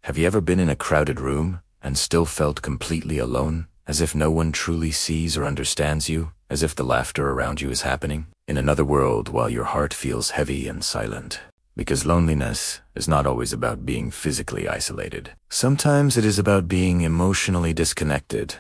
Have you ever been in a crowded room and still felt completely alone, as if no one truly sees or understands you, as if the laughter around you is happening in another world while your heart feels heavy and silent? Because loneliness is not always about being physically isolated. Sometimes it is about being emotionally disconnected,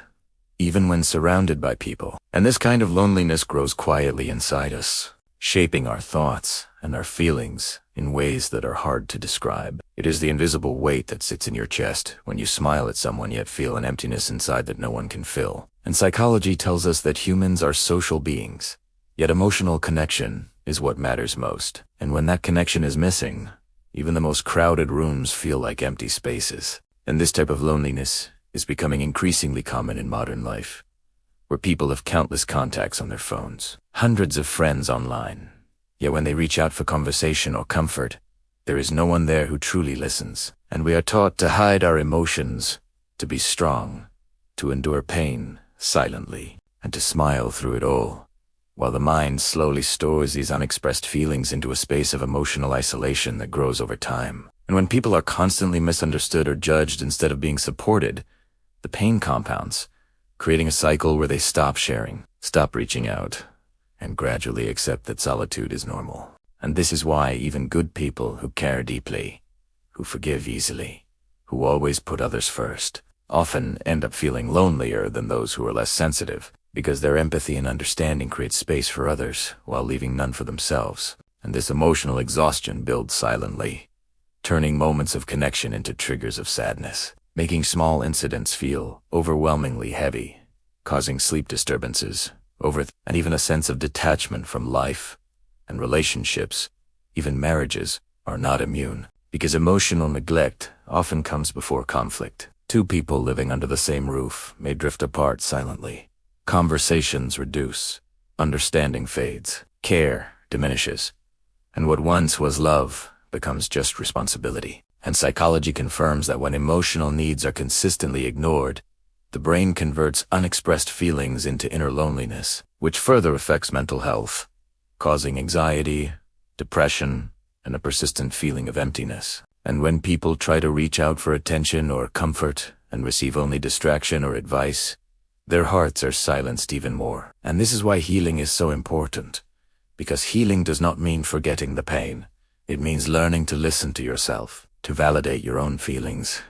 even when surrounded by people. And this kind of loneliness grows quietly inside us, shaping our thoughts and our feelings in ways that are hard to describe. It is the invisible weight that sits in your chest when you smile at someone yet feel an emptiness inside that no one can fill. And psychology tells us that humans are social beings, yet emotional connection is what matters most. And when that connection is missing, even the most crowded rooms feel like empty spaces. And this type of loneliness is becoming increasingly common in modern life, where people have countless contacts on their phones, hundreds of friends online. Yet when they reach out for conversation or comfort, there is no one there who truly listens. And we are taught to hide our emotions, to be strong, to endure pain silently, and to smile through it all, while the mind slowly stores these unexpressed feelings into a space of emotional isolation that grows over time. And when people are constantly misunderstood or judged instead of being supported, the pain compounds, creating a cycle where they stop sharing, stop reaching out, and gradually accept that solitude is normal. And this is why even good people who care deeply, who forgive easily, who always put others first, often end up feeling lonelier than those who are less sensitive, because their empathy and understanding create space for others while leaving none for themselves. And this emotional exhaustion builds silently, turning moments of connection into triggers of sadness, making small incidents feel overwhelmingly heavy, causing sleep disturbances, and even a sense of detachment from life and relationships. Even marriages are not immune, because emotional neglect often comes before conflict. Two people living under the same roof may drift apart silently. Conversations reduce, understanding fades, care diminishes, and what once was love becomes just responsibility. And psychology confirms that when emotional needs are consistently ignored, the brain converts unexpressed feelings into inner loneliness, which further affects mental health, causing anxiety, depression, and a persistent feeling of emptiness. And when people try to reach out for attention or comfort and receive only distraction or advice, their hearts are silenced even more. And this is why healing is so important, because healing does not mean forgetting the pain. It means learning to listen to yourself, to validate your own feelings,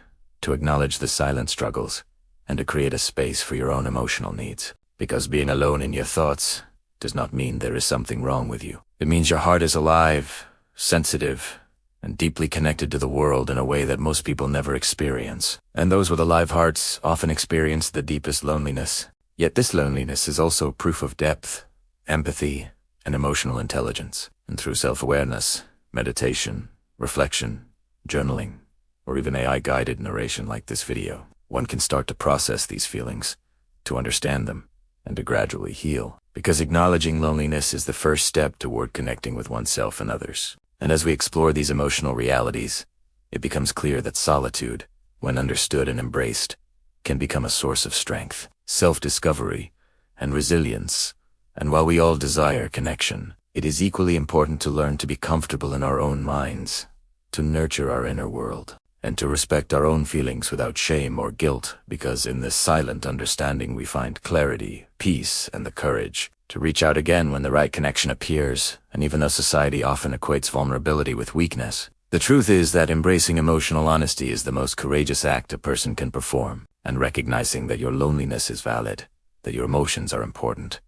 to acknowledge the silent struggles, and to create a space for your own emotional needs. Because being alone in your thoughts does not mean there is something wrong with you. It means your heart is alive, sensitive, and deeply connected to the world in a way that most people never experience. And those with alive hearts often experience the deepest loneliness. Yet this loneliness is also proof of depth, empathy, and emotional intelligence. And through self-awareness, meditation, reflection, journaling, or even AI-guided narration like this video, one can start to process these feelings, to understand them, and to gradually heal. Because acknowledging loneliness is the first step toward connecting with oneself and others. And as we explore these emotional realities, it becomes clear that solitude, when understood and embraced, can become a source of strength, self-discovery, and resilience. And while we all desire connection, it is equally important to learn to be comfortable in our own minds, to nurture our inner world, and to respect our own feelings without shame or guilt, because in this silent understanding we find clarity, peace, and the courage to reach out again when the right connection appears. And even though society often equates vulnerability with weakness, the truth is that embracing emotional honesty is the most courageous act a person can perform, and recognizing that your loneliness is valid, that your emotions are important,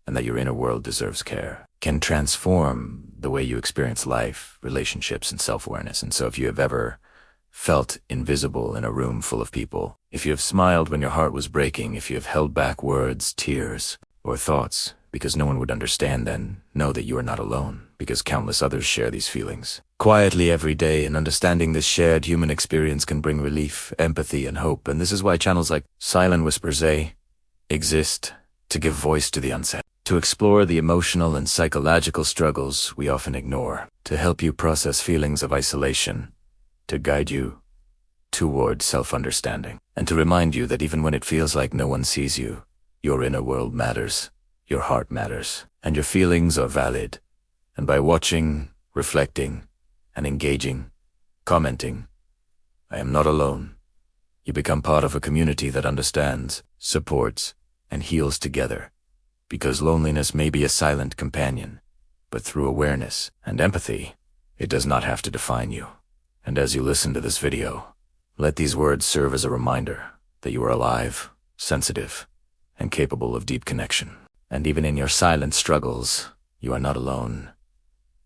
and that your inner world deserves care, can transform the way you experience life, relationships, and self-awareness. And so if you have ever felt invisible in a room full of people, if you have smiled when your heart was breaking, if you have held back words, tears, or thoughts because no one would understand, then know that you are not alone, because countless others share these feelings quietly every day. And understanding this shared human experience can bring relief, empathy, and hope. And this is why channels like Silent Whispers exist, to give voice to the unsaid, to explore the emotional and psychological struggles we often ignore, to help you process feelings of isolation, to guide you toward self-understanding, and to remind you that even when it feels like no one sees you, your inner world matters, your heart matters, and your feelings are valid. And by watching, reflecting, and engaging, commenting, I am not alone. You become part of a community that understands, supports, and heals together. Because loneliness may be a silent companion, but through awareness and empathy, it does not have to define you. And as you listen to this video, let these words serve as a reminder that you are alive, sensitive, and capable of deep connection. And even in your silent struggles, you are not alone.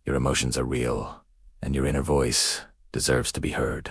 Your emotions are real, and your inner voice deserves to be heard.